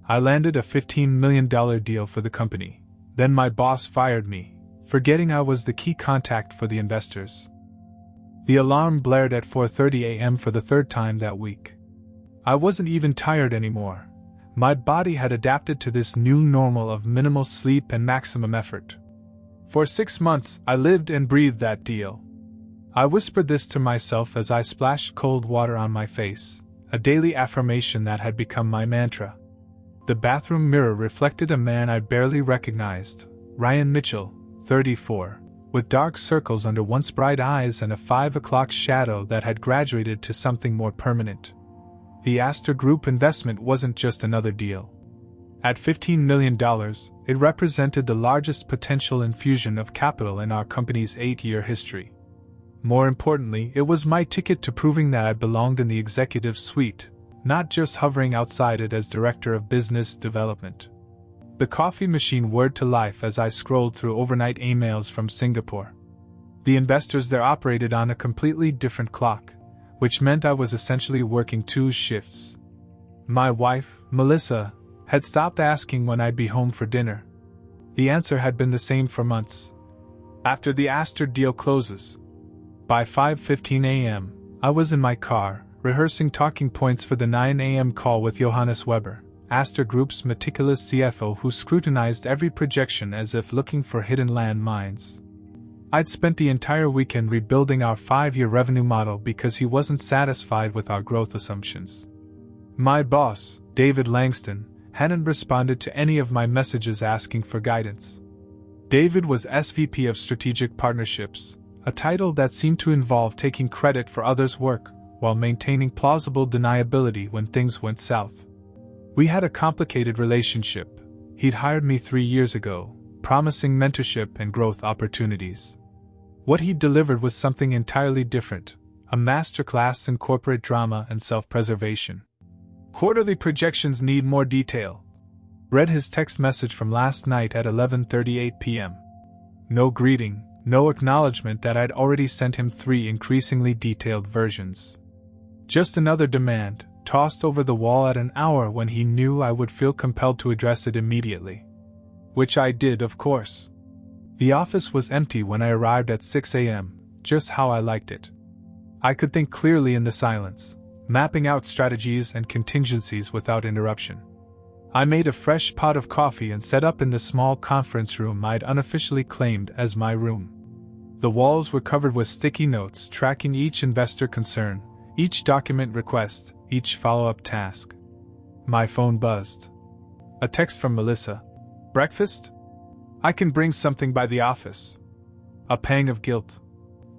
I landed a $15 million deal for the company. Then my boss fired me, forgetting I was the key contact for the investors. The alarm blared at 4:30 a.m. for the third time that week. I wasn't even tired anymore. My body had adapted to this new normal of minimal sleep and maximum effort. For 6 months, I lived and breathed that deal. I whispered this to myself as I splashed cold water on my face, a daily affirmation that had become my mantra. The bathroom mirror reflected a man I barely recognized, Ryan Mitchell, 34, with dark circles under once bright eyes and a 5 o'clock shadow that had graduated to something more permanent. The Astor Group investment wasn't just another deal. At $15 million, it represented the largest potential infusion of capital in our company's 8-year history. More importantly, it was my ticket to proving that I belonged in the executive suite, not just hovering outside it as Director of Business Development. The coffee machine whirred to life as I scrolled through overnight emails from Singapore. The investors there operated on a completely different clock, which meant I was essentially working 2 shifts. My wife, Melissa, had stopped asking when I'd be home for dinner. The answer had been the same for months. After the Astor deal closes. By 5:15 a.m., I was in my car, rehearsing talking points for the 9 a.m. call with Johannes Weber, Astor Group's meticulous CFO who scrutinized every projection as if looking for hidden landmines. I'd spent the entire weekend rebuilding our 5-year revenue model because he wasn't satisfied with our growth assumptions. My boss, David Langston, hadn't responded to any of my messages asking for guidance. David was SVP of Strategic Partnerships, a title that seemed to involve taking credit for others' work while maintaining plausible deniability when things went south. We had a complicated relationship. He'd hired me 3 years ago, promising mentorship and growth opportunities. What he'd delivered was something entirely different, a masterclass in corporate drama and self-preservation. Quarterly projections need more detail. Read his text message from last night at 11:38 p.m. No greeting, no acknowledgement that I'd already sent him 3 increasingly detailed versions. Just another demand, tossed over the wall at an hour when he knew I would feel compelled to address it immediately. Which I did, of course. The office was empty when I arrived at 6 a.m., just how I liked it. I could think clearly in the silence, mapping out strategies and contingencies without interruption. I made a fresh pot of coffee and set up in the small conference room I'd unofficially claimed as my room. The walls were covered with sticky notes tracking each investor concern, each document request, each follow-up task. My phone buzzed. A text from Melissa. Breakfast? I can bring something by the office. A pang of guilt.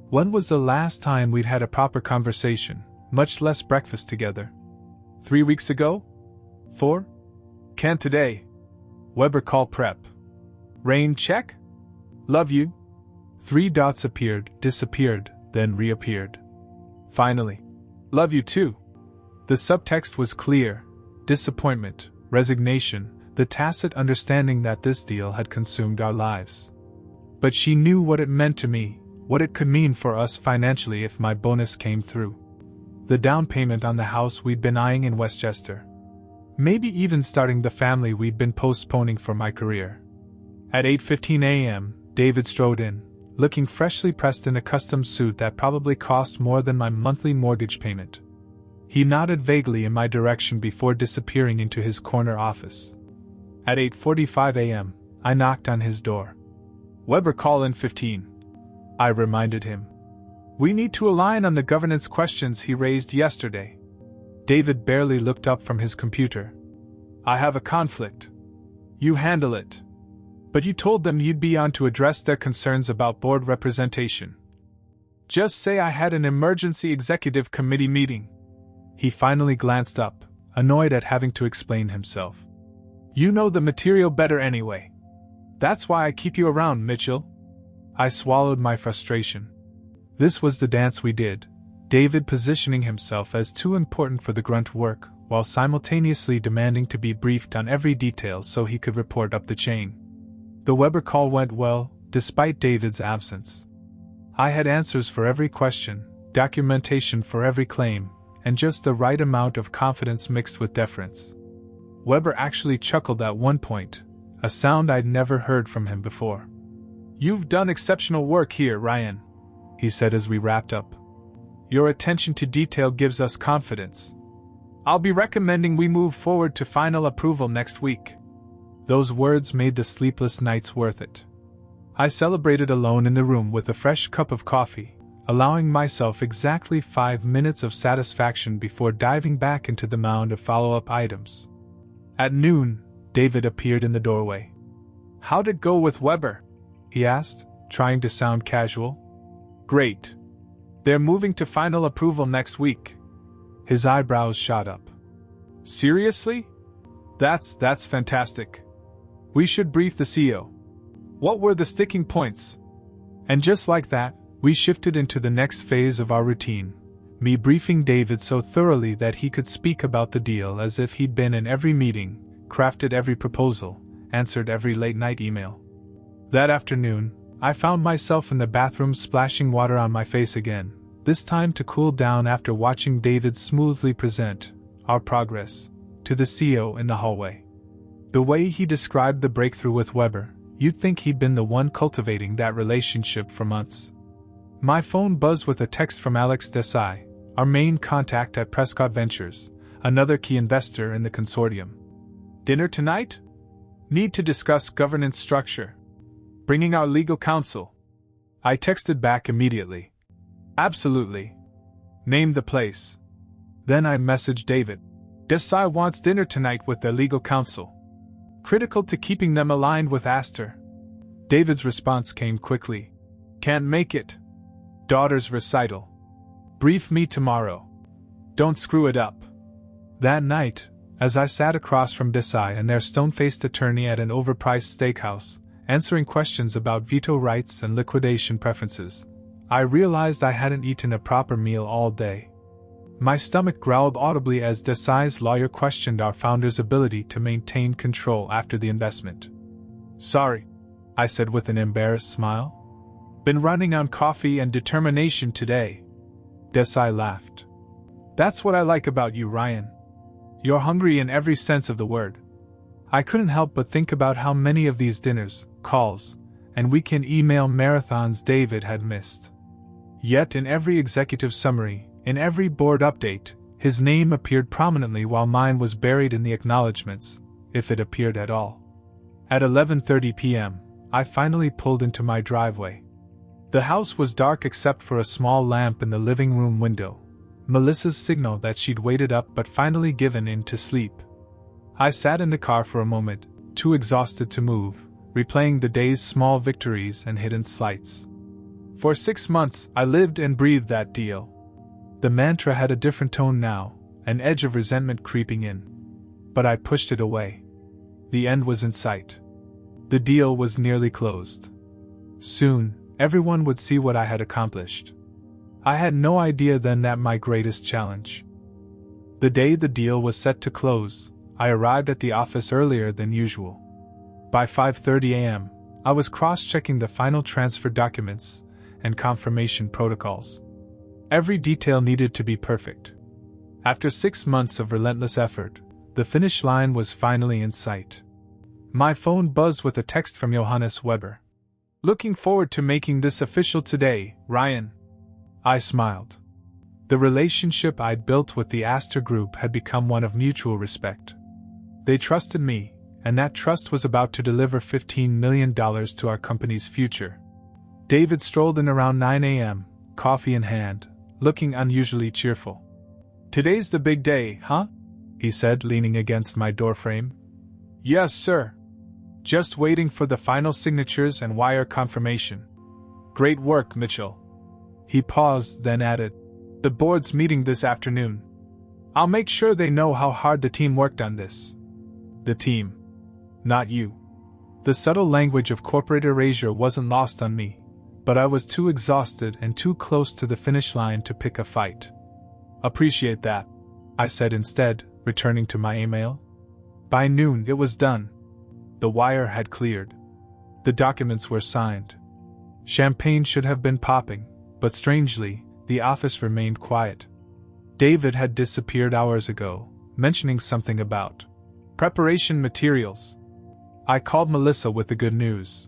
When was the last time we'd had a proper conversation, much less breakfast together? 3 weeks ago? 4? Can't today. Weber call prep. Rain check? Love you. 3 dots appeared, disappeared, then reappeared. Finally. Love you too. The subtext was clear. Disappointment, resignation, the tacit understanding that this deal had consumed our lives. But she knew what it meant to me, what it could mean for us financially if my bonus came through. The down payment on the house we'd been eyeing in Westchester. Maybe even starting the family we'd been postponing for my career. At 8:15 a.m., David strode in, looking freshly pressed in a custom suit that probably cost more than my monthly mortgage payment. He nodded vaguely in my direction before disappearing into his corner office. At 8:45 a.m., I knocked on his door. Weber call in 15. I reminded him. We need to align on the governance questions he raised yesterday. David barely looked up from his computer. I have a conflict. You handle it. But you told them you'd be on to address their concerns about board representation. Just say I had an emergency executive committee meeting. He finally glanced up, annoyed at having to explain himself. You know the material better anyway. That's why I keep you around, Mitchell. I swallowed my frustration. This was the dance we did, David positioning himself as too important for the grunt work, while simultaneously demanding to be briefed on every detail so he could report up the chain. The Weber call went well, despite David's absence. I had answers for every question, documentation for every claim, and just the right amount of confidence mixed with deference. Weber actually chuckled at one point, a sound I'd never heard from him before. "You've done exceptional work here, Ryan," he said as we wrapped up. "Your attention to detail gives us confidence. I'll be recommending we move forward to final approval next week." Those words made the sleepless nights worth it. I celebrated alone in the room with a fresh cup of coffee, allowing myself exactly 5 minutes of satisfaction before diving back into the mound of follow-up items. At noon, David appeared in the doorway. "How'd it go with Weber?" he asked, trying to sound casual. "Great. They're moving to final approval next week." His eyebrows shot up. "Seriously? That's fantastic. We should brief the CEO. What were the sticking points?" And just like that, we shifted into the next phase of our routine, me briefing David so thoroughly that he could speak about the deal as if he'd been in every meeting, crafted every proposal, answered every late-night email. That afternoon, I found myself in the bathroom splashing water on my face again, this time to cool down after watching David smoothly present our progress to the CEO in the hallway. The way he described the breakthrough with Weber, you'd think he'd been the one cultivating that relationship for months. My phone buzzed with a text from Alex Desai, our main contact at Prescott Ventures, another key investor in the consortium. "Dinner tonight? Need to discuss governance structure. Bringing our legal counsel." I texted back immediately. "Absolutely. Name the place." Then I messaged David. "Desai wants dinner tonight with their legal counsel. Critical to keeping them aligned with Aster." David's response came quickly. "Can't make it. Daughter's recital. Brief me tomorrow. Don't screw it up." That night, as I sat across from Desai and their stone-faced attorney at an overpriced steakhouse, answering questions about veto rights and liquidation preferences, I realized I hadn't eaten a proper meal all day. My stomach growled audibly as Desai's lawyer questioned our founder's ability to maintain control after the investment. "Sorry," I said with an embarrassed smile. "Been running on coffee and determination today." Desai laughed. "That's what I like about you, Ryan. You're hungry in every sense of the word." I couldn't help but think about how many of these dinners, calls, and weekend email marathons David had missed. Yet in every executive summary, in every board update, his name appeared prominently while mine was buried in the acknowledgments, if it appeared at all. At 11:30 p.m., I finally pulled into my driveway. The house was dark except for a small lamp in the living room window, Melissa's signal that she'd waited up but finally given in to sleep. I sat in the car for a moment, too exhausted to move, replaying the day's small victories and hidden slights. For 6 months, I lived and breathed that deal. The mantra had a different tone now, an edge of resentment creeping in. But I pushed it away. The end was in sight. The deal was nearly closed. Soon, everyone would see what I had accomplished. I had no idea then that my greatest challenge. The day the deal was set to close, I arrived at the office earlier than usual. By 5:30 a.m., I was cross-checking the final transfer documents and confirmation protocols. Every detail needed to be perfect. After 6 months of relentless effort, the finish line was finally in sight. My phone buzzed with a text from Johannes Weber. "Looking forward to making this official today, Ryan." I smiled. The relationship I'd built with the Aster Group had become one of mutual respect. They trusted me, and that trust was about to deliver $15 million to our company's future. David strolled in around 9 a.m., coffee in hand, looking unusually cheerful. "Today's the big day, huh?" he said, leaning against my doorframe. "Yes, sir. Just waiting for the final signatures and wire confirmation. Great work, Mitchell." He paused, then added, "The board's meeting this afternoon. I'll make sure they know how hard the team worked on this." The team. Not you. The subtle language of corporate erasure wasn't lost on me, but I was too exhausted and too close to the finish line to pick a fight. "Appreciate that," I said instead, returning to my email. By noon it was done. The wire had cleared. The documents were signed. Champagne should have been popping, but strangely, the office remained quiet. David had disappeared hours ago, mentioning something about Preparation materials. I called Melissa with the good news.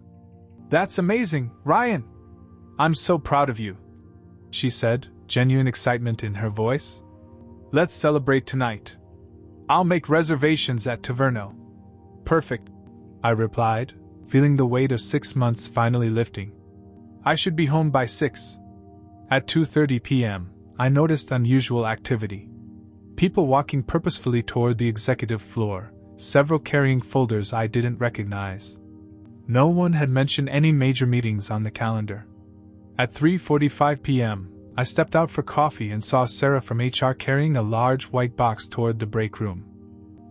That's amazing, Ryan! I'm so proud of you, she said, genuine excitement in her voice. Let's celebrate tonight. I'll make reservations at Taverno. Perfect, I replied, feeling the weight of 6 months finally lifting. I should be home by 6. At 2:30 p.m., I noticed unusual activity. People walking purposefully toward the executive floor, several carrying folders I didn't recognize. No one had mentioned any major meetings on the calendar. At 3:45 p.m., I stepped out for coffee and saw Sarah from HR carrying a large white box toward the break room.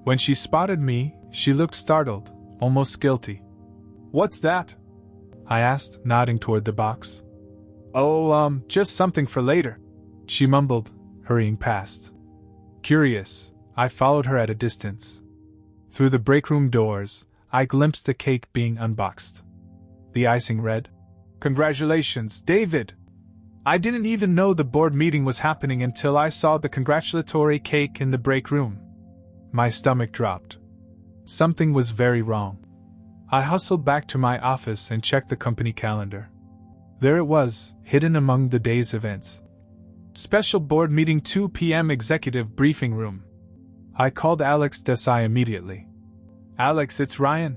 When she spotted me, she looked startled, almost guilty. What's that? I asked, nodding toward the box. Oh, just something for later, she mumbled, hurrying past. Curious, I followed her at a distance. Through the break room doors, I glimpsed the cake being unboxed. The icing read, "Congratulations, David!" I didn't even know the board meeting was happening until I saw the congratulatory cake in the break room. My stomach dropped. Something was very wrong. I hustled back to my office and checked the company calendar. There it was, hidden among the day's events. Special board meeting 2 p.m. executive briefing room. I called Alex Desai immediately. Alex, it's Ryan.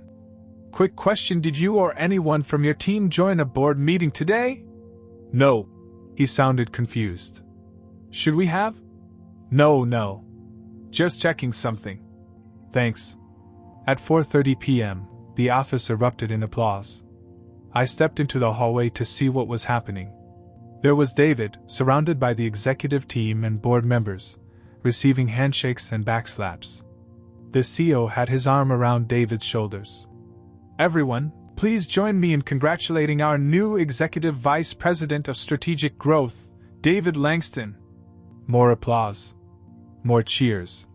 Quick question, did you or anyone from your team join a board meeting today? No. He sounded confused. Should we have? No. Just checking something. Thanks. At 4:30 p.m., the office erupted in applause. I stepped into the hallway to see what was happening. There was David, surrounded by the executive team and board members, receiving handshakes and backslaps. The CEO had his arm around David's shoulders. Everyone, please join me in congratulating our new Executive Vice President of Strategic Growth, David Langston. More applause. More cheers.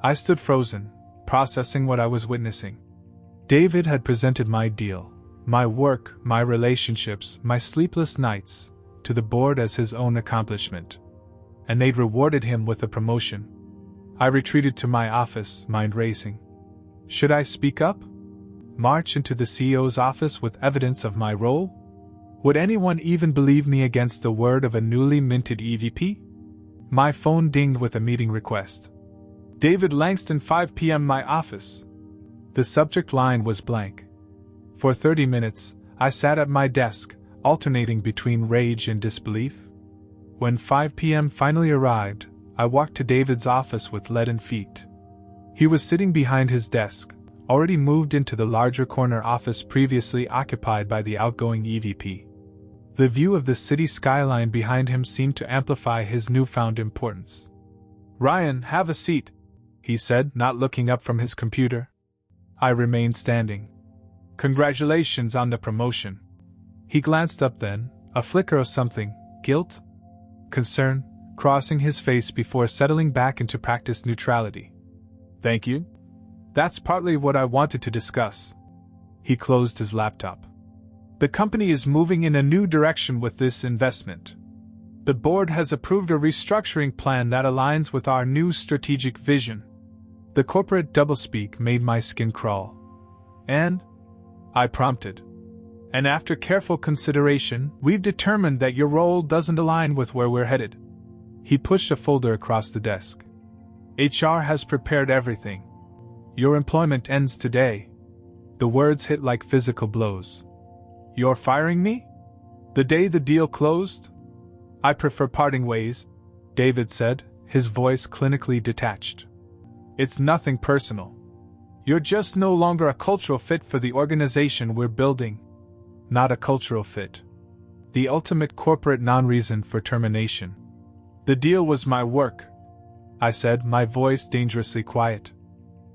I stood frozen, processing what I was witnessing. David had presented my deal, my work, my relationships, my sleepless nights, to the board as his own accomplishment. And they'd rewarded him with a promotion. I retreated to my office, mind racing. Should I speak up? March into the CEO's office with evidence of my role? Would anyone even believe me against the word of a newly minted EVP? My phone dinged with a meeting request. David Langston, 5 p.m. my office. The subject line was blank. For 30 minutes, I sat at my desk, alternating between rage and disbelief. When 5 p.m. finally arrived, I walked to David's office with leaden feet. He was sitting behind his desk, already moved into the larger corner office previously occupied by the outgoing EVP. The view of the city skyline behind him seemed to amplify his newfound importance. "Ryan, have a seat," he said, not looking up from his computer. I remained standing. "Congratulations on the promotion." He glanced up then, a flicker of something, guilt? Concern, crossing his face before settling back into practiced neutrality. "Thank you. That's partly what I wanted to discuss." He closed his laptop. "The company is moving in a new direction with this investment. The board has approved a restructuring plan that aligns with our new strategic vision." The corporate doublespeak made my skin crawl. "And?" I prompted. "And after careful consideration, we've determined that your role doesn't align with where we're headed." He pushed a folder across the desk. "HR has prepared everything. Your employment ends today." The words hit like physical blows. "You're firing me? The day the deal closed?" "I prefer parting ways," David said, his voice clinically detached. "It's nothing personal. You're just no longer a cultural fit for the organization we're building." Not a cultural fit. The ultimate corporate non-reason for termination. "The deal was my work," I said, my voice dangerously quiet.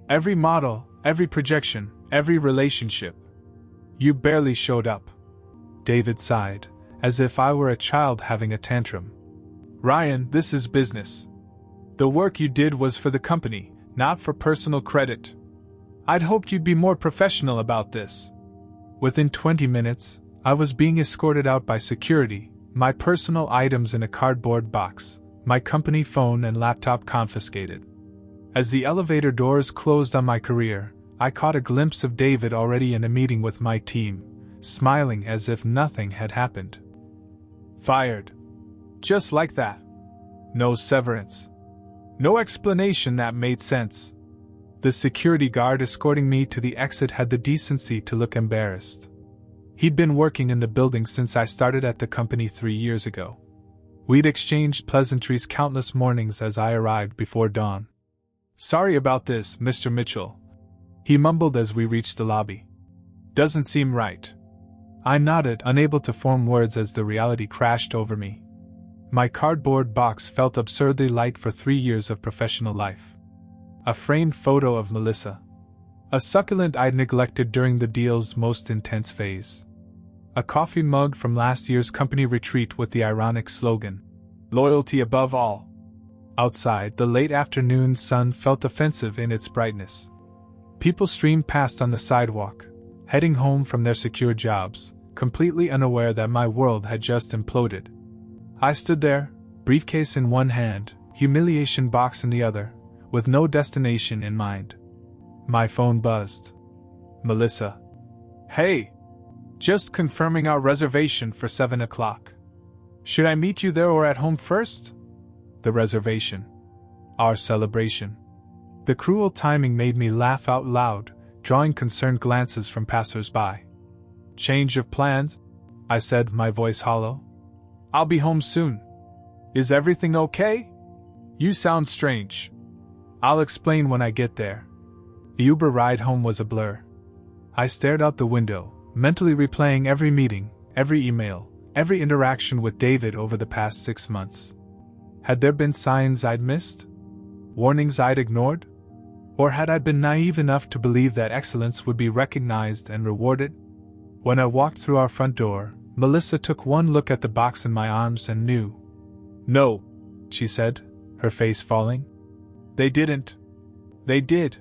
"Every model, every projection, every relationship. You barely showed up." David sighed, as if I were a child having a tantrum. "Ryan, this is business. The work you did was for the company, not for personal credit. I'd hoped you'd be more professional about this." Within 20 minutes, I was being escorted out by security, my personal items in a cardboard box, my company phone and laptop confiscated. As the elevator doors closed on my career, I caught a glimpse of David already in a meeting with my team, smiling as if nothing had happened. Fired. Just like that. No severance. No explanation that made sense. The security guard escorting me to the exit had the decency to look embarrassed. He'd been working in the building since I started at the company 3 years ago. We'd exchanged pleasantries countless mornings as I arrived before dawn. "Sorry about this, Mr. Mitchell," he mumbled as we reached the lobby. "Doesn't seem right." I nodded, unable to form words as the reality crashed over me. My cardboard box felt absurdly light for 3 years of professional life. A framed photo of Melissa. A succulent I'd neglected during the deal's most intense phase. A coffee mug from last year's company retreat with the ironic slogan, "Loyalty above all." Outside, the late afternoon sun felt offensive in its brightness. People streamed past on the sidewalk, heading home from their secure jobs, completely unaware that my world had just imploded. I stood there, briefcase in one hand, humiliation box in the other, with no destination in mind. My phone buzzed. "Melissa. Hey! Just confirming our reservation for 7 o'clock. Should I meet you there or at home first?" The reservation. Our celebration. The cruel timing made me laugh out loud, drawing concerned glances from passers-by. "Change of plans?" I said, my voice hollow. "I'll be home soon. Is everything okay? You sound strange." "I'll explain when I get there." The Uber ride home was a blur. I stared out the window, mentally replaying every meeting, every email, every interaction with David over the past 6 months. Had there been signs I'd missed? Warnings I'd ignored? Or had I been naive enough to believe that excellence would be recognized and rewarded? When I walked through our front door, Melissa took one look at the box in my arms and knew. "No," she said, her face falling. "They didn't." "They did."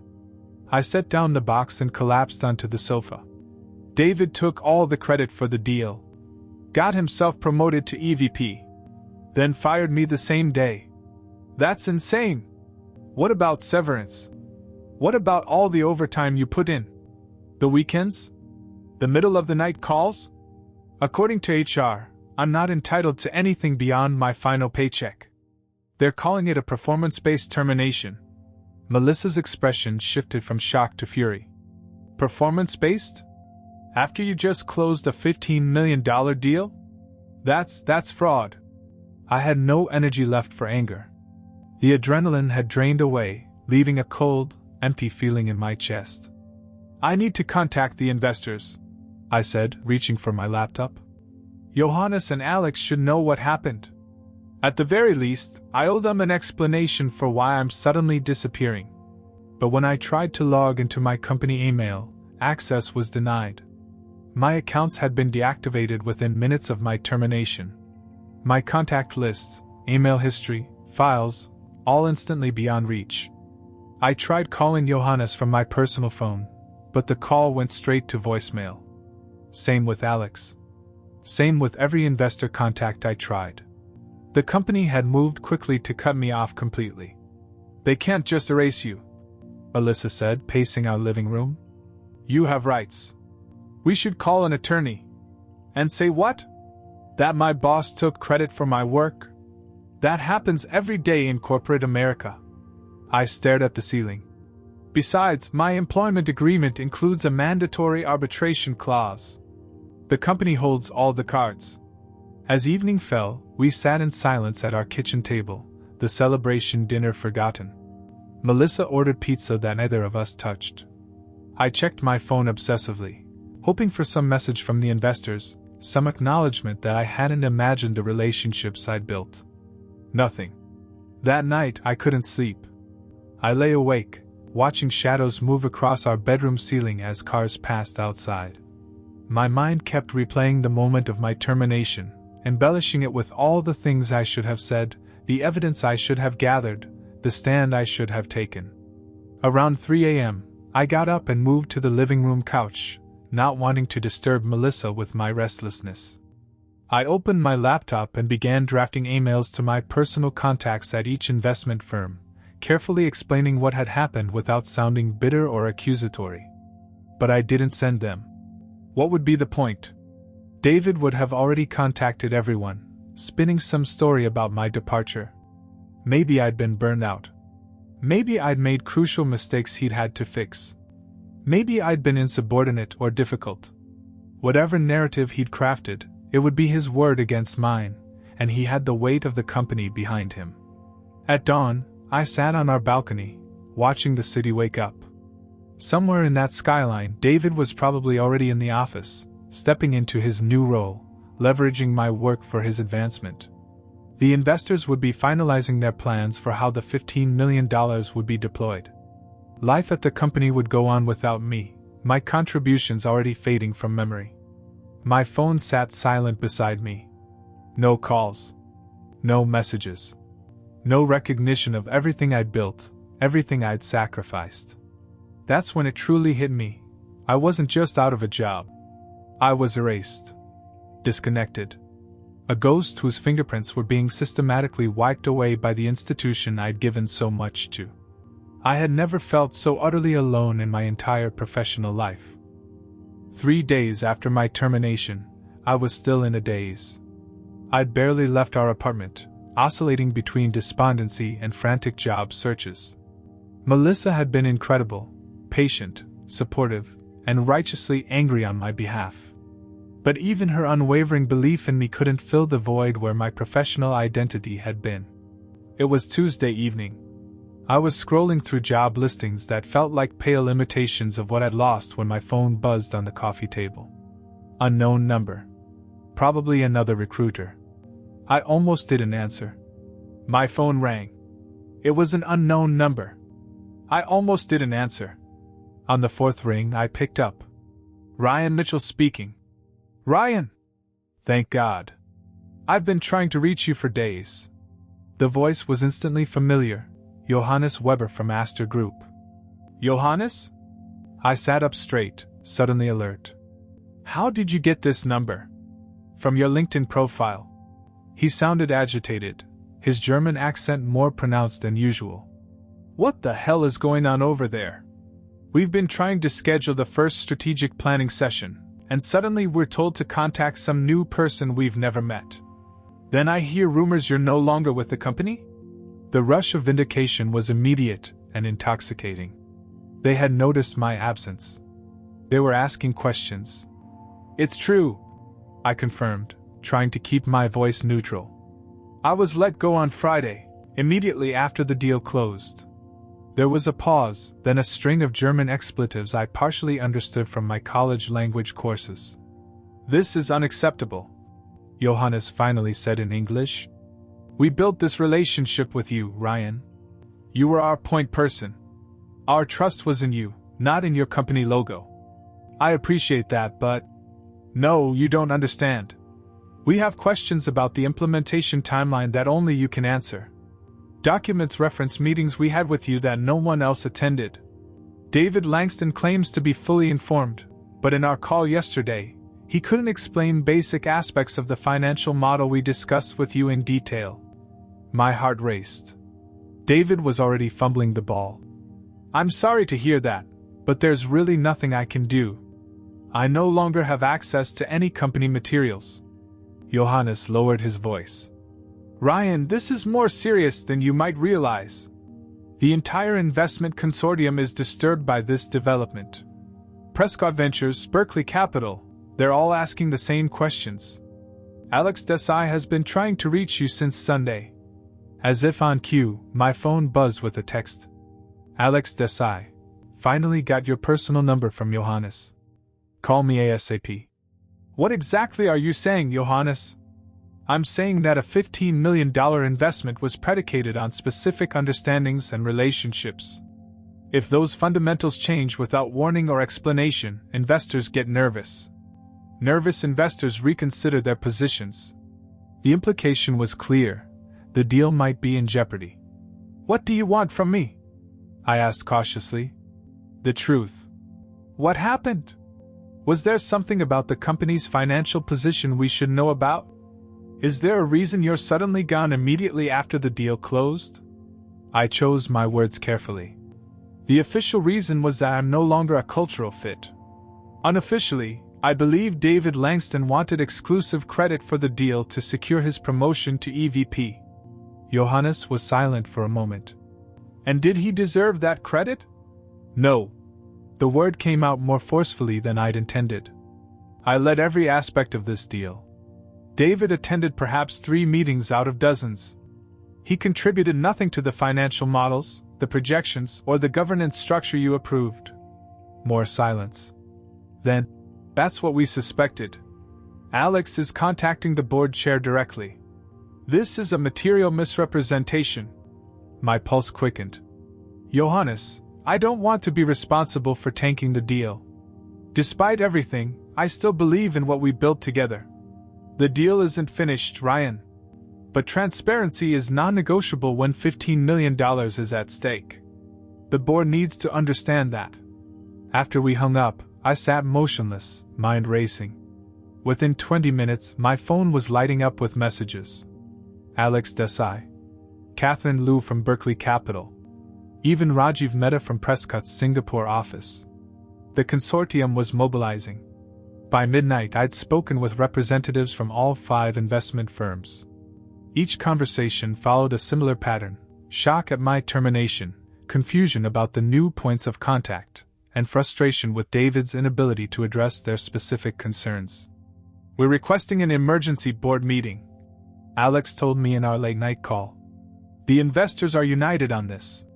I set down the box and collapsed onto the sofa. "David took all the credit for the deal. Got himself promoted to EVP. Then fired me the same day. That's insane. What about severance? What about all the overtime you put in? The weekends? The middle of the night calls? According to HR, I'm not entitled to anything beyond my final paycheck. They're calling it a performance-based termination." Melissa's expression shifted from shock to fury. "Performance-based? After you just closed a $15 million deal? That's fraud." I had no energy left for anger. The adrenaline had drained away, leaving a cold, empty feeling in my chest. "I need to contact the investors," I said, reaching for my laptop. "Johannes and Alex should know what happened. At the very least, I owe them an explanation for why I'm suddenly disappearing." But when I tried to log into my company email, access was denied. My accounts had been deactivated within minutes of my termination. My contact lists, email history, files, all instantly beyond reach. I tried calling Johannes from my personal phone, but the call went straight to voicemail. Same with Alex. Same with every investor contact I tried. The company had moved quickly to cut me off completely. "They can't just erase you," Alyssa said, pacing our living room. "You have rights. We should call an attorney." "And say what? That my boss took credit for my work? That happens every day in corporate America." I stared at the ceiling. "Besides, my employment agreement includes a mandatory arbitration clause. The company holds all the cards." As evening fell, we sat in silence at our kitchen table, the celebration dinner forgotten. Melissa ordered pizza that neither of us touched. I checked my phone obsessively, hoping for some message from the investors, some acknowledgement that I hadn't imagined the relationships I'd built. Nothing. That night, I couldn't sleep. I lay awake, watching shadows move across our bedroom ceiling as cars passed outside. My mind kept replaying the moment of my termination, embellishing it with all the things I should have said, the evidence I should have gathered, the stand I should have taken. Around 3 a.m., I got up and moved to the living room couch, not wanting to disturb Melissa with my restlessness. I opened my laptop and began drafting emails to my personal contacts at each investment firm, carefully explaining what had happened without sounding bitter or accusatory. But I didn't send them. What would be the point? David would have already contacted everyone, spinning some story about my departure. Maybe I'd been burned out. Maybe I'd made crucial mistakes he'd had to fix. Maybe I'd been insubordinate or difficult. Whatever narrative he'd crafted, it would be his word against mine, and he had the weight of the company behind him. At dawn, I sat on our balcony, watching the city wake up. Somewhere in that skyline, David was probably already in the office, stepping into his new role, leveraging my work for his advancement. The investors would be finalizing their plans for how the $15 million would be deployed. Life at the company would go on without me, my contributions already fading from memory. My phone sat silent beside me. No calls. No messages. No recognition of everything I'd built, everything I'd sacrificed. That's when it truly hit me. I wasn't just out of a job. I was erased. Disconnected. A ghost whose fingerprints were being systematically wiped away by the institution I'd given so much to. I had never felt so utterly alone in my entire professional life. 3 days after my termination, I was still in a daze. I'd barely left our apartment, oscillating between despondency and frantic job searches. Melissa had been incredible, patient, supportive, and righteously angry on my behalf. But even her unwavering belief in me couldn't fill the void where my professional identity had been. It was Tuesday evening. I was scrolling through job listings that felt like pale imitations of what I'd lost when my phone buzzed on the coffee table. Unknown number. Probably another recruiter. I almost didn't answer. My phone rang. It was an unknown number. I almost didn't answer. On the fourth ring, I picked up. Ryan Mitchell speaking. Ryan! Thank God. I've been trying to reach you for days. The voice was instantly familiar. Johannes Weber from Astor Group. Johannes? I sat up straight, suddenly alert. How did you get this number? From your LinkedIn profile. He sounded agitated, his German accent more pronounced than usual. What the hell is going on over there? We've been trying to schedule the first strategic planning session, and suddenly we're told to contact some new person we've never met. Then I hear rumors you're no longer with the company? The rush of vindication was immediate and intoxicating. They had noticed my absence. They were asking questions. It's true, I confirmed, trying to keep my voice neutral. I was let go on Friday, immediately after the deal closed. There was a pause, then a string of German expletives I partially understood from my college language courses. This is unacceptable, Johannes finally said in English. We built this relationship with you, Ryan. You were our point person. Our trust was in you, not in your company logo. I appreciate that, but... No, you don't understand. We have questions about the implementation timeline that only you can answer. Documents reference meetings we had with you that no one else attended. David Langston claims to be fully informed, but in our call yesterday, he couldn't explain basic aspects of the financial model we discussed with you in detail. My heart raced. David was already fumbling the ball. I'm sorry to hear that, but there's really nothing I can do. I no longer have access to any company materials. Johannes lowered his voice. Ryan, this is more serious than you might realize. The entire investment consortium is disturbed by this development. Prescott Ventures, Berkeley Capital, they're all asking the same questions. Alex Desai has been trying to reach you since Sunday. As if on cue, my phone buzzed with a text. Alex Desai, finally got your personal number from Johannes. Call me ASAP. What exactly are you saying, Johannes? I'm saying that a $15 million investment was predicated on specific understandings and relationships. If those fundamentals change without warning or explanation, investors get nervous. Nervous investors reconsider their positions. The implication was clear. The deal might be in jeopardy. What do you want from me? I asked cautiously. The truth. What happened? Was there something about the company's financial position we should know about? Is there a reason you're suddenly gone immediately after the deal closed? I chose my words carefully. The official reason was that I'm no longer a cultural fit. Unofficially, I believe David Langston wanted exclusive credit for the deal to secure his promotion to EVP. Johannes was silent for a moment. And did he deserve that credit? No. The word came out more forcefully than I'd intended. I led every aspect of this deal. David attended perhaps 3 meetings out of dozens. He contributed nothing to the financial models, the projections, or the governance structure you approved. More silence. Then, that's what we suspected. Alex is contacting the board chair directly. This is a material misrepresentation. My pulse quickened. Johannes, I don't want to be responsible for tanking the deal. Despite everything, I still believe in what we built together. The deal isn't finished, Ryan. But transparency is non-negotiable when $15 million is at stake. The board needs to understand that. After we hung up, I sat motionless, mind racing. Within 20 minutes, my phone was lighting up with messages. Alex Desai. Catherine Liu from Berkeley Capital. Even Rajiv Mehta from Prescott's Singapore office. The consortium was mobilizing. By midnight, I'd spoken with representatives from all 5 investment firms. Each conversation followed a similar pattern: shock at my termination, confusion about the new points of contact, and frustration with David's inability to address their specific concerns. We're requesting an emergency board meeting, Alex told me in our late-night call. The investors are united on this.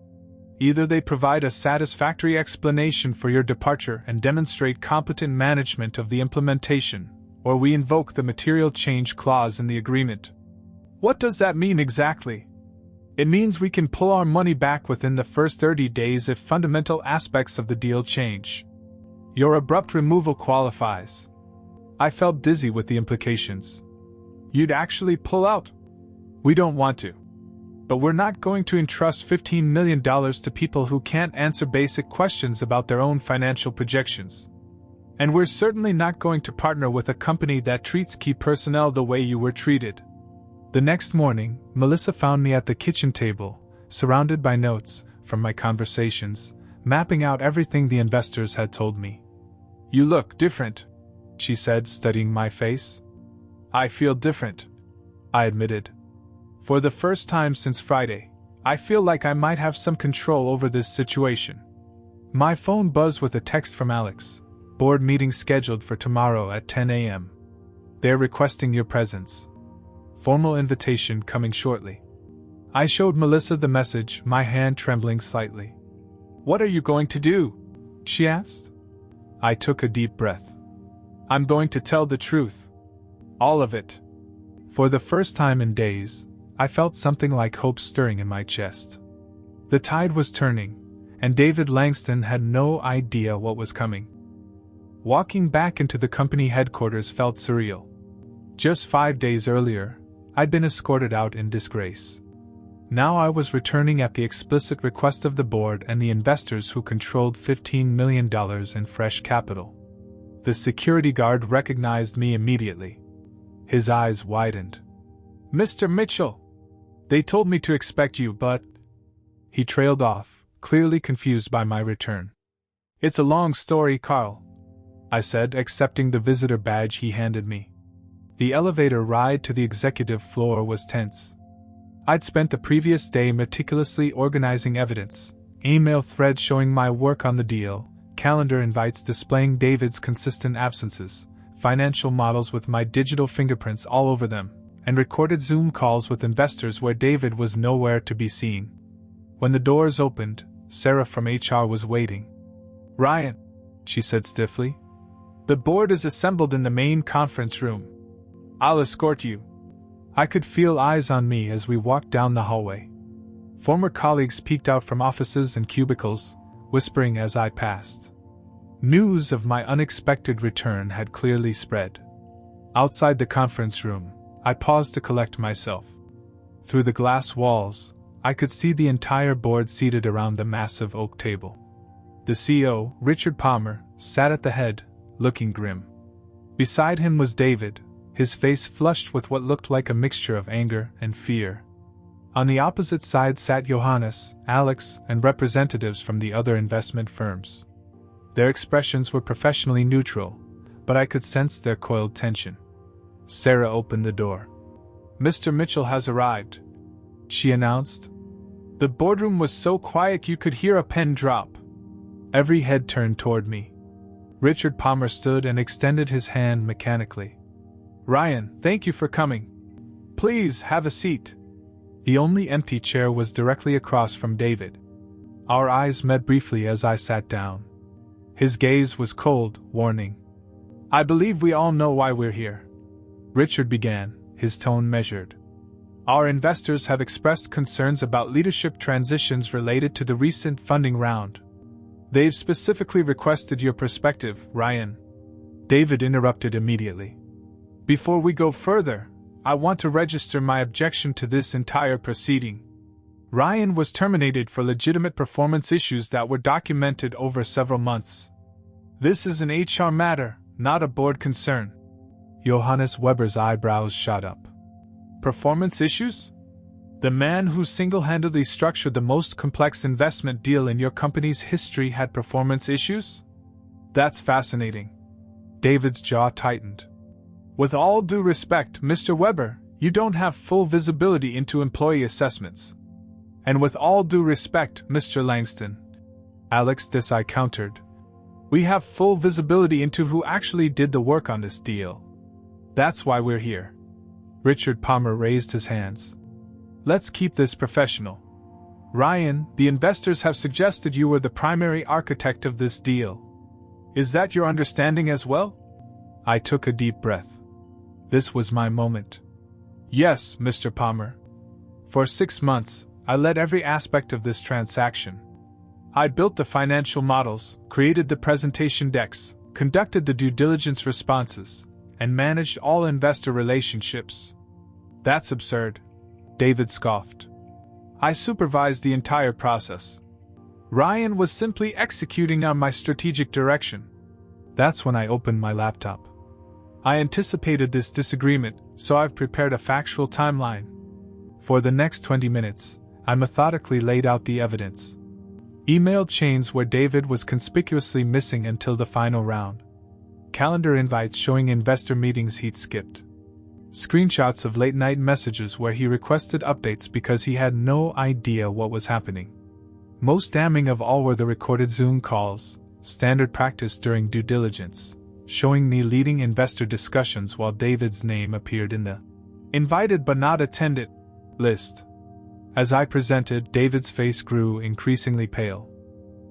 Either they provide a satisfactory explanation for your departure and demonstrate competent management of the implementation, or we invoke the material change clause in the agreement. What does that mean exactly? It means we can pull our money back within the first 30 days if fundamental aspects of the deal change. Your abrupt removal qualifies. I felt dizzy with the implications. You'd actually pull out? We don't want to. But we're not going to entrust $15 million to people who can't answer basic questions about their own financial projections. And we're certainly not going to partner with a company that treats key personnel the way you were treated. The next morning, Melissa found me at the kitchen table, surrounded by notes from my conversations, mapping out everything the investors had told me. You look different, she said, studying my face. I feel different, I admitted. For the first time since Friday, I feel like I might have some control over this situation. My phone buzzed with a text from Alex. Board meeting scheduled for tomorrow at 10 a.m. They're requesting your presence. Formal invitation coming shortly. I showed Melissa the message, my hand trembling slightly. What are you going to do? She asked. I took a deep breath. I'm going to tell the truth. All of it. For the first time in days, I felt something like hope stirring in my chest. The tide was turning, and David Langston had no idea what was coming. Walking back into the company headquarters felt surreal. Just 5 days earlier, I'd been escorted out in disgrace. Now I was returning at the explicit request of the board and the investors who controlled $15 million in fresh capital. The security guard recognized me immediately. His eyes widened. Mr. Mitchell! They told me to expect you, but... He trailed off, clearly confused by my return. It's a long story, Carl, I said, accepting the visitor badge he handed me. The elevator ride to the executive floor was tense. I'd spent the previous day meticulously organizing evidence, email threads showing my work on the deal, calendar invites displaying David's consistent absences, financial models with my digital fingerprints all over them, and recorded Zoom calls with investors where David was nowhere to be seen. When the doors opened, Sarah from HR was waiting. Ryan, she said stiffly. The board is assembled in the main conference room. I'll escort you. I could feel eyes on me as we walked down the hallway. Former colleagues peeked out from offices and cubicles, whispering as I passed. News of my unexpected return had clearly spread. Outside the conference room, I paused to collect myself. Through the glass walls, I could see the entire board seated around the massive oak table. The CEO, Richard Palmer, sat at the head, looking grim. Beside him was David, his face flushed with what looked like a mixture of anger and fear. On the opposite side sat Johannes, Alex, and representatives from the other investment firms. Their expressions were professionally neutral, but I could sense their coiled tension. Sarah opened the door. "Mr. Mitchell has arrived," she announced. The boardroom was so quiet you could hear a pen drop. Every head turned toward me. Richard Palmer stood and extended his hand mechanically. "Ryan, thank you for coming. Please have a seat." The only empty chair was directly across from David. Our eyes met briefly as I sat down. His gaze was cold, warning. "I believe we all know why we're here," Richard began, his tone measured. "Our investors have expressed concerns about leadership transitions related to the recent funding round. They've specifically requested your perspective, Ryan." David interrupted immediately. "Before we go further, I want to register my objection to this entire proceeding. Ryan was terminated for legitimate performance issues that were documented over several months. This is an HR matter, not a board concern." Johannes Weber's eyebrows shot up. "Performance issues? The man who single-handedly structured the most complex investment deal in your company's history had performance issues? That's fascinating." David's jaw tightened. "With all due respect, Mr. Weber, you don't have full visibility into employee assessments. And with all due respect, Mr. Langston," Alex Desai countered, "we have full visibility into who actually did the work on this deal. That's why we're here." Richard Palmer raised his hands. "Let's keep this professional. Ryan, the investors have suggested you were the primary architect of this deal. Is that your understanding as well?" I took a deep breath. This was my moment. "Yes, Mr. Palmer. For 6 months, I led every aspect of this transaction. I built the financial models, created the presentation decks, conducted the due diligence responses, and managed all investor relationships." "That's absurd," David scoffed. "I supervised the entire process. Ryan was simply executing on my strategic direction." That's when I opened my laptop. I anticipated this disagreement, so I've prepared a factual timeline. For the next 20 minutes, I methodically laid out the evidence. Email chains where David was conspicuously missing until the final round. Calendar invites showing investor meetings he'd skipped. Screenshots of late-night messages where he requested updates because he had no idea what was happening. Most damning of all were the recorded Zoom calls, standard practice during due diligence, showing me leading investor discussions while David's name appeared in the invited but not attended list. As I presented, David's face grew increasingly pale.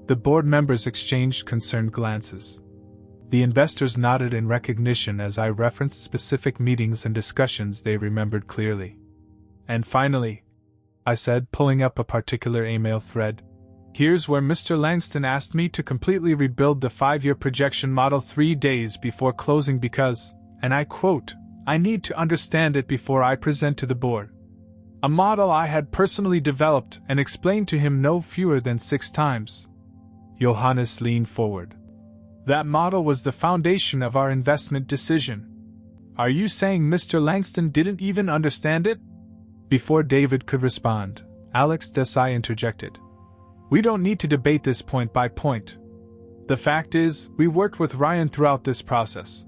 The board members exchanged concerned glances. The investors nodded in recognition as I referenced specific meetings and discussions they remembered clearly. "And finally," I said, pulling up a particular email thread, "here's where Mr. Langston asked me to completely rebuild the 5-year projection model 3 days before closing because, and I quote, I need to understand it before I present to the board. A model I had personally developed and explained to him no fewer than 6 times. Johannes leaned forward. That model was the foundation of our investment decision. Are you saying Mr. Langston didn't even understand it? Before David could respond, Alex Desai interjected. We don't need to debate this point by point. The fact is, we worked with Ryan throughout this process.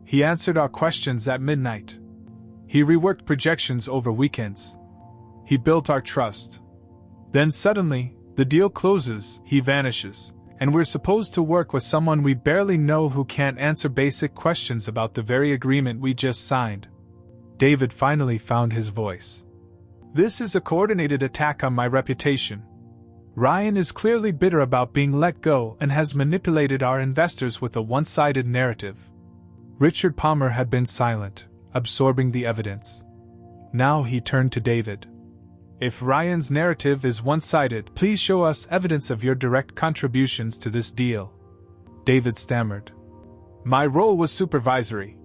He answered our questions at midnight. He reworked projections over weekends. He built our trust. Then suddenly, the deal closes, he vanishes, and we're supposed to work with someone we barely know who can't answer basic questions about the very agreement we just signed. David finally found his voice. This is a coordinated attack on my reputation. Ryan is clearly bitter about being let go and has manipulated our investors with a one-sided narrative. Richard Palmer had been silent, absorbing the evidence. Now he turned to David. If Ryan's narrative is one-sided, please show us evidence of your direct contributions to this deal. David stammered. My role was supervisory.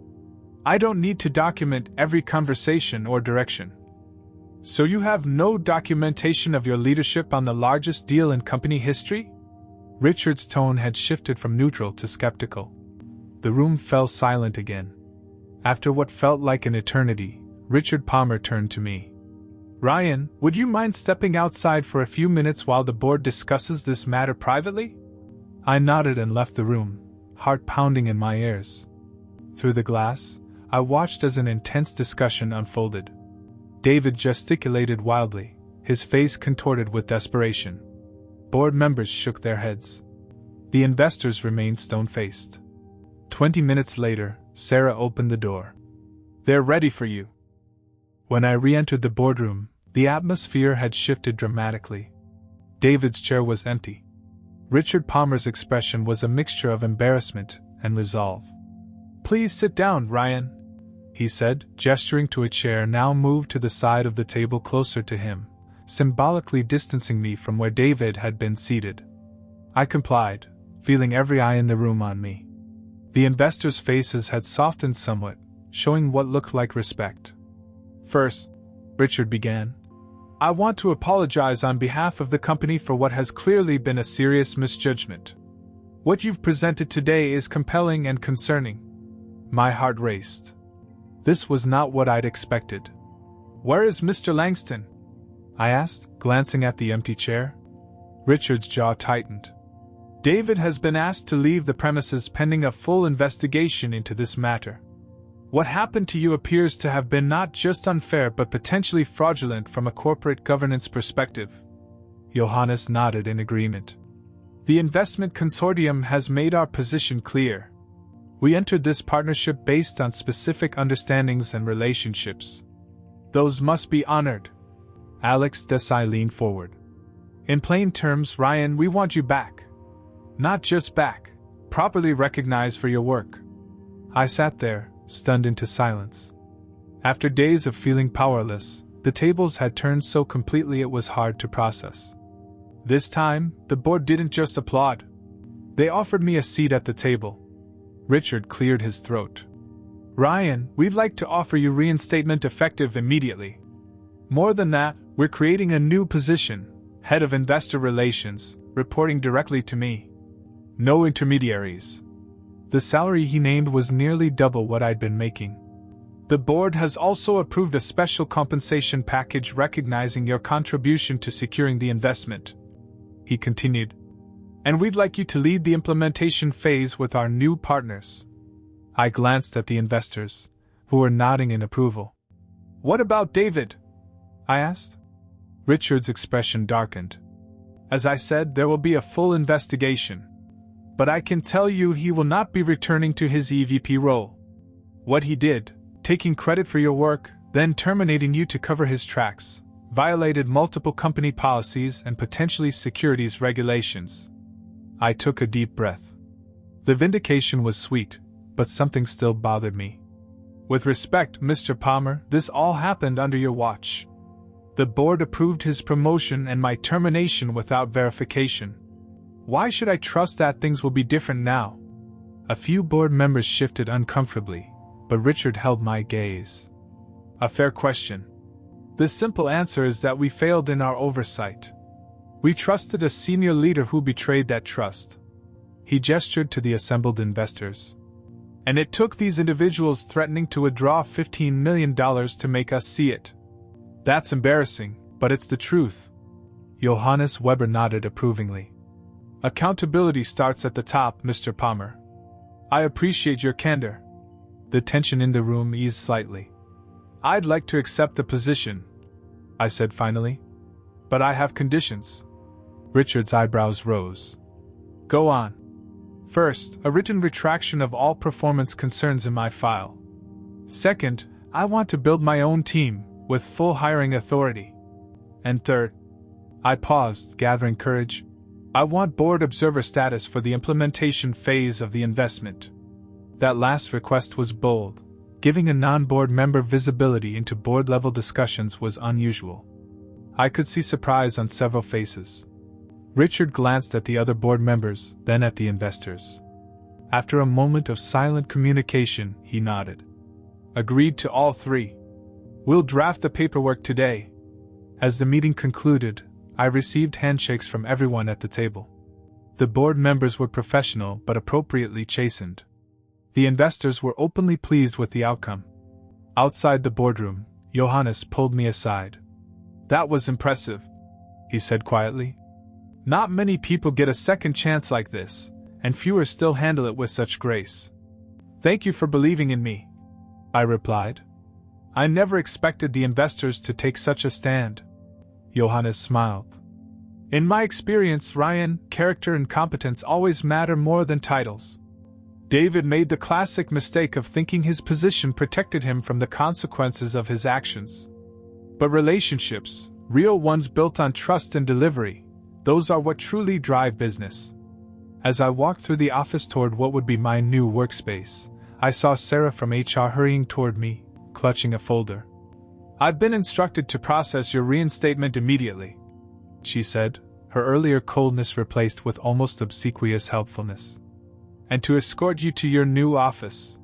I don't need to document every conversation or direction. So you have no documentation of your leadership on the largest deal in company history? Richard's tone had shifted from neutral to skeptical. The room fell silent again. After what felt like an eternity, Richard Palmer turned to me. Ryan, would you mind stepping outside for a few minutes while the board discusses this matter privately? I nodded and left the room, heart pounding in my ears. Through the glass, I watched as an intense discussion unfolded. David gesticulated wildly, his face contorted with desperation. Board members shook their heads. The investors remained stone-faced. 20 minutes later, Sarah opened the door. "They're ready for you." When I re-entered the boardroom, the atmosphere had shifted dramatically. David's chair was empty. Richard Palmer's expression was a mixture of embarrassment and resolve. "Please sit down, Ryan," he said, gesturing to a chair now moved to the side of the table closer to him, symbolically distancing me from where David had been seated. I complied, feeling every eye in the room on me. The investors' faces had softened somewhat, showing what looked like respect. "First," Richard began, "I want to apologize on behalf of the company for what has clearly been a serious misjudgment. What you've presented today is compelling and concerning." My heart raced. This was not what I'd expected. "Where is Mr. Langston?" I asked, glancing at the empty chair. Richard's jaw tightened. "David has been asked to leave the premises pending a full investigation into this matter. What happened to you appears to have been not just unfair but potentially fraudulent from a corporate governance perspective." Johannes nodded in agreement. "The investment consortium has made our position clear. We entered this partnership based on specific understandings and relationships. Those must be honored." Alex Desai leaned forward. "In plain terms, Ryan, we want you back. Not just back, properly recognized for your work." I sat there, stunned into silence. After days of feeling powerless, the tables had turned so completely it was hard to process. This time, the board didn't just applaud. They offered me a seat at the table. Richard cleared his throat. "Ryan, we'd like to offer you reinstatement effective immediately. More than that, we're creating a new position, Head of Investor Relations, reporting directly to me. No intermediaries." The salary he named was nearly double what I'd been making. "The board has also approved a special compensation package recognizing your contribution to securing the investment," he continued. "And we'd like you to lead the implementation phase with our new partners." I glanced at the investors, who were nodding in approval. "What about David?" I asked. Richard's expression darkened. "As I said, there will be a full investigation. But I can tell you he will not be returning to his EVP role. What he did, taking credit for your work, then terminating you to cover his tracks, violated multiple company policies and potentially securities regulations." I took a deep breath. The vindication was sweet, but something still bothered me. "With respect, Mr. Palmer, this all happened under your watch. The board approved his promotion and my termination without verification. Why should I trust that things will be different now?" A few board members shifted uncomfortably, but Richard held my gaze. "A fair question. The simple answer is that we failed in our oversight. We trusted a senior leader who betrayed that trust." He gestured to the assembled investors. "And it took these individuals threatening to withdraw $15 million to make us see it. That's embarrassing, but it's the truth." Johannes Weber nodded approvingly. "Accountability starts at the top, Mr. Palmer. I appreciate your candor." The tension in the room eased slightly. "I'd like to accept the position," I said finally. "But I have conditions." Richard's eyebrows rose. "Go on." "First, a written retraction of all performance concerns in my file. Second, I want to build my own team, with full hiring authority. And third," I paused, gathering courage, "I want board observer status for the implementation phase of the investment." That last request was bold. Giving a non-board member visibility into board-level discussions was unusual. I could see surprise on several faces. Richard glanced at the other board members, then at the investors. After a moment of silent communication, he nodded. "Agreed to all three. We'll draft the paperwork today." As the meeting concluded, I received handshakes from everyone at the table. The board members were professional but appropriately chastened. The investors were openly pleased with the outcome. Outside the boardroom, Johannes pulled me aside. That was impressive, he said quietly. Not many people get a second chance like this, and fewer still handle it with such grace. Thank you for believing in me, I replied. I never expected the investors to take such a stand. Johannes smiled. In my experience, Ryan, character and competence always matter more than titles. David made the classic mistake of thinking his position protected him from the consequences of his actions. But relationships, real ones built on trust and delivery, those are what truly drive business. As I walked through the office toward what would be my new workspace, I saw Sarah from HR hurrying toward me, clutching a folder. I've been instructed to process your reinstatement immediately, she said, her earlier coldness replaced with almost obsequious helpfulness. And to escort you to your new office.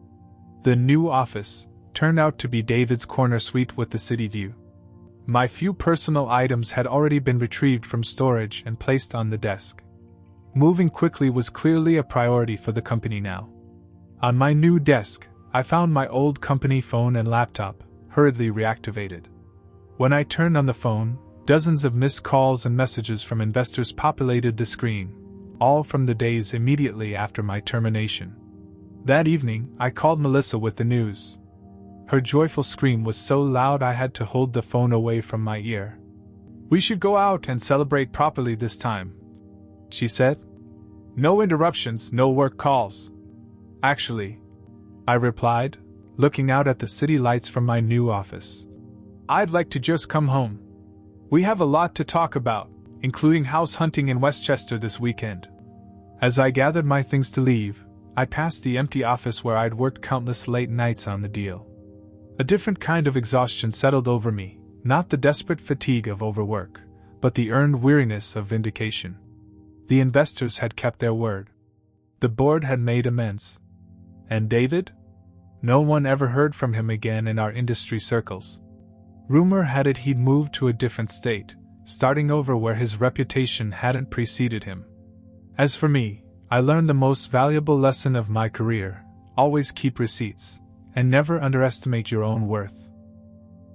The new office turned out to be David's corner suite with the city view. My few personal items had already been retrieved from storage and placed on the desk. Moving quickly was clearly a priority for the company now. On my new desk, I found my old company phone and laptop, hurriedly reactivated. When I turned on the phone, dozens of missed calls and messages from investors populated the screen, all from the days immediately after my termination. That evening, I called Melissa with the news. Her joyful scream was so loud I had to hold the phone away from my ear. We should go out and celebrate properly this time, she said. No interruptions, no work calls. Actually, I replied, looking out at the city lights from my new office. I'd like to just come home. We have a lot to talk about, including house hunting in Westchester this weekend. As I gathered my things to leave, I passed the empty office where I'd worked countless late nights on the deal. A different kind of exhaustion settled over me, not the desperate fatigue of overwork, but the earned weariness of vindication. The investors had kept their word. The board had made amends. And David? No one ever heard from him again in our industry circles. Rumor had it he'd moved to a different state, starting over where his reputation hadn't preceded him. As for me, I learned the most valuable lesson of my career: always keep receipts, and never underestimate your own worth.